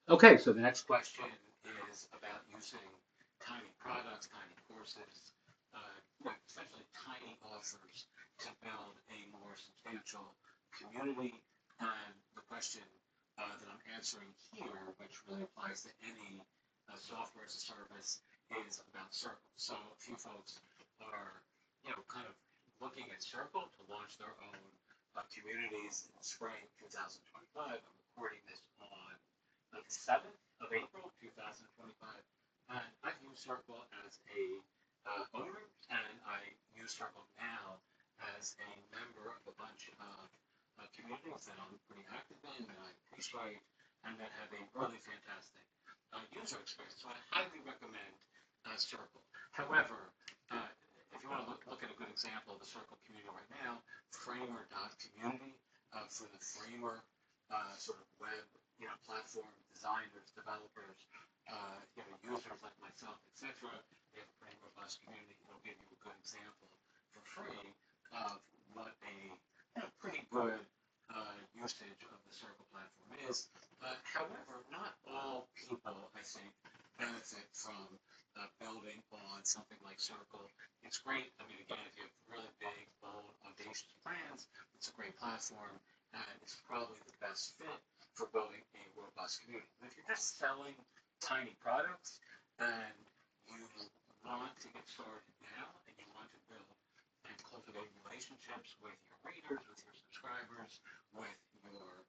Okay, so the next question is about using tiny products, tiny courses, essentially tiny offers to build a more substantial community. And the question that I'm answering here, which really applies to any software as a service, is about Circle. So a few folks are, kind of looking at Circle to launch their own communities in spring 2025. I'm recording this on the 7th of April 2025. And I've used Circle as a owner, and I use Circle now as a member of a bunch of communities that I'm pretty active in, that I appreciate, and that have a really fantastic user experience. So I highly recommend Circle. However, uh, if you want to look at a good example of the Circle community right now, Framer.community for the Framer sort of web platform designers, developers, users like myself, etc. They have a pretty robust community. It'll give you a good example for free of what a pretty good usage of the Circle platform is. However, not all people, I think, benefit from building on something like Circle. It's great. I mean, again, if you have really big, bold, audacious plans, it's a great platform, and it's probably the best fit for building a robust community. But if you're just selling tiny products and you want to get started now and you want to build and cultivate relationships with your readers, with your subscribers, with your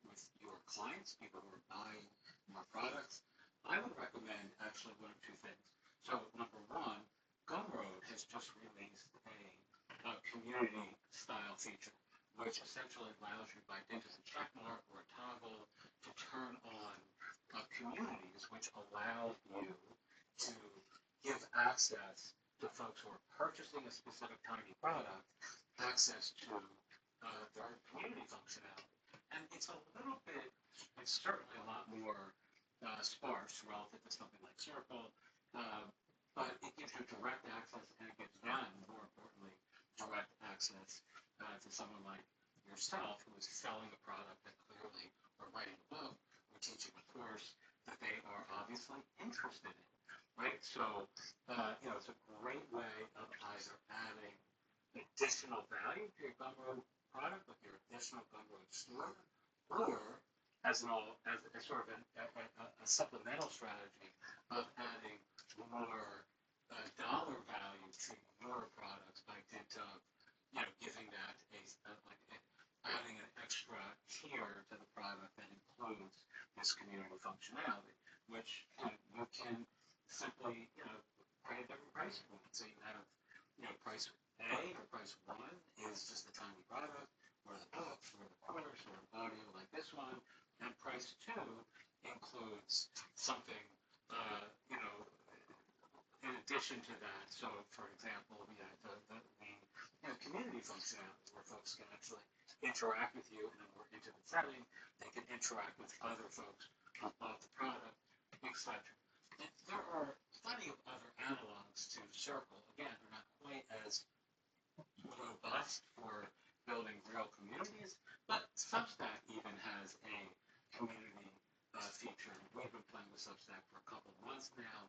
with your clients, people who are buying more products, I would recommend actually one of two things. So number one, Gumroad has just released a community style feature, which essentially allows you by dint of a check mark or a toggle to turn on communities, which allow you to give access to folks who are purchasing a specific tiny product, access to their community functionality. And it's a little bit, it's certainly a lot more sparse relative to something like Circle, uh, but it gives you direct access, and it gives them, more importantly, direct access to someone like yourself who is selling a product that clearly, or writing a book, or teaching a course that they are obviously interested in, right? So, it's a great way of either adding additional value to your Gumroad product, like your additional Gumroad store, or as sort of a supplemental strategy of adding more dollar value to your products by dint of giving that like adding an extra tier to the product that includes this community functionality, which you can simply pay a different price point. So you have price A or price one is just a tiny product, or the books, or the course, or audio like this one, and price two includes something, in addition to that. So, for example, we have the community functionality where folks can actually interact with you in a more intimate setting. They can interact with other folks who bought the product, etc. And there are plenty of other analogs to Circle. Again, they're not quite as robust for building real communities, but Substack even has a community feature. We've been playing with Substack for a couple of months now,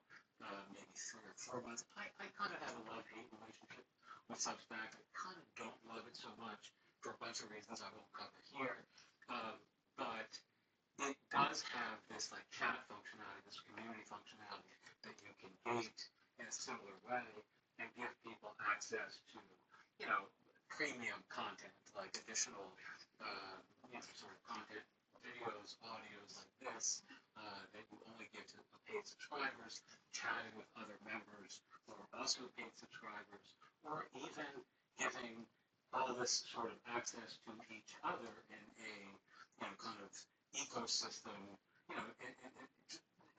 maybe 3 or 4 months. I kind of have a love-hate relationship with Substack. I kind of don't love it so much for a bunch of reasons I won't cover here. Um, but it does have this like chat functionality, this community functionality that you can gate in a similar way and give people access to, premium content, like additional, sort of content, videos, audios like this, that you only give to paid subscribers, chatting with other members who are also paid subscribers, or even giving all this sort of access to each other in a, kind of ecosystem,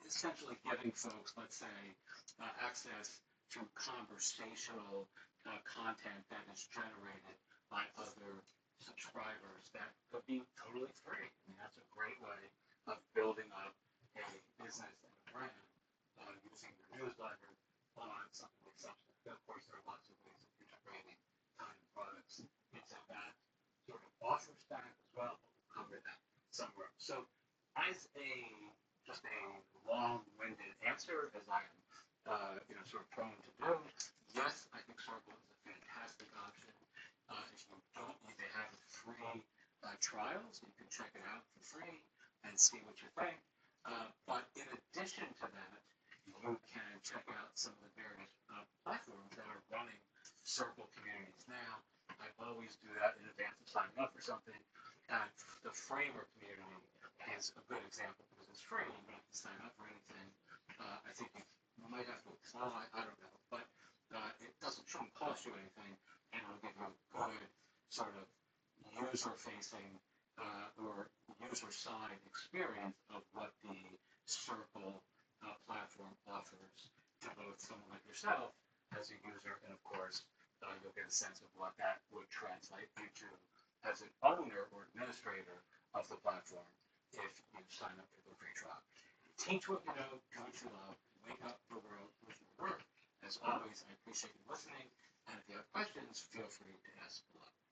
essentially giving folks, let's say, access to conversational content that is generated by other subscribers that could be totally free. I mean, that's a great way of building up a business and a brand using your newsletter on something like Substack. Of course, there are lots of ways of integrating tiny products into that sort of offer stack as well. We'll cover that somewhere. So I as just a long-winded answer, as I am, sort of prone to do, yes, I think Circle is a fantastic option. If you don't, they have free trials. You can check it out for free and see what you think. But in addition to that, you can check out some of the various platforms that are running Circle communities now. I always do that in advance of signing up for something. And the Framer community is a good example because it's free. You don't have to sign up for anything. I think you might have to apply. I don't know, but shouldn't cost you anything, and it'll give you a good sort of user-facing or user-side experience of what the Circle platform offers to both someone like yourself as a user, and of course, you'll get a sense of what that would translate into as an owner or administrator of the platform if you sign up for the free trial. Teach what you know, do what you love, wake up the world with your work. As always, I appreciate you listening, and if you have questions, feel free to ask below.